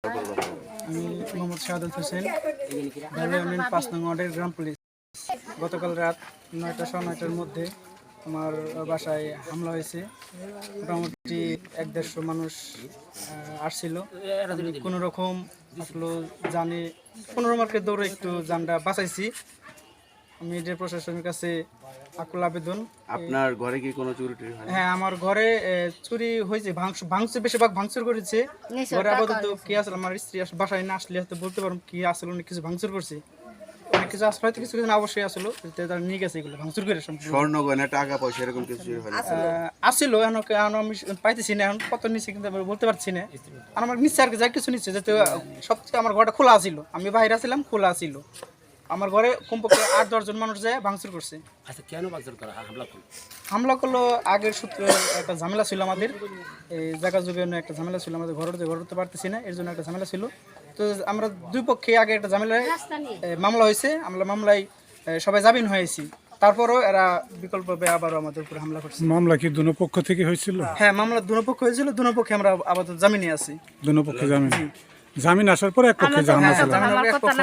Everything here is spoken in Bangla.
আমি মোহাম্মদ শাহাদুল হোসেন, ঢাকা ইউনিয়ন ৫ নং ওয়ার্ডের গ্রাম পুলিশ। গতকাল রাত ৯টা ৯:৩০-এর মধ্যে আমার বাসায় হামলা হয়েছে। মোটামুটি ১-১৫০ মানুষ আসছিল। আমি কোনো রকম আসলে জানি কোনোরকম দৌড়ে একটু জানটা বাঁচাইছি। আমি এটার প্রশাসনের কাছে আকুল আবেদন। আপনার ঘরে কি কোনো চুরি টুরি হয়? হ্যাঁ, আমার ঘরে চুরি হয়েছে, ভাঙচুর বেশিরভাগ ভাঙচুর করেছে। ঘরে আপাতত কি আসলে আমার স্ত্রী বাসায় না আসলে হয়তো বলতে পারবো কি আসলে অনেক কিছু ভাঙচুর করছে, অনেক কিছু আসলে হয়তো কিছু কিছু অবশ্যই আসলো তারা নিয়ে গেছে এগুলো ভাঙচুর করে। স্বর্ণ গয়না টাকা পয়সা এরকম কিছু চুরি হয় না? আসছিল, এখন আমি পাইতেছি না, এখন কত নিচ্ছে কিন্তু আমি বলতে পারছি না। আর আমার নিচ্ছে আর কি যা কিছু নিচ্ছে, যাতে সবচেয়ে আমার ঘরটা খোলা ছিল, আমি বাইরে ছিলাম, খোলা ছিল। আমার ঘরে কমপক্ষে ৮-১০ জন মানুষ যায় ভাঙচুর করছে। আচ্ছা, কেন ভাঙচুর করা হামলা করলো আগের সূত্রে একটা ঝামেলা ছিল আমাদের, এই জায়গা যুগে একটা ঝামেলা ছিল আমাদের, ঘর উঠতে পারতেছি না, এর জন্য একটা ঝামেলা ছিল। তো আমরা দুই পক্ষে আগে একটা ঝামেলায় মামলা হয়েছে, আমরা মামলায় সবাই জামিন হয়েছি। তারপরও এরা বিকল্পভাবে আবারও আমাদের উপর হামলা করছে। মামলা কি দুনো পক্ষ থেকে হয়েছিল? হ্যাঁ, মামলা দুনো পক্ষ হয়েছিল, দুনো পক্ষে আমরা আপাতত জামিনে আছি। দুনো পক্ষে জামিন আসার পরে এক পক্ষে জামিন হ্যাঁ, জামিন এক পক্ষ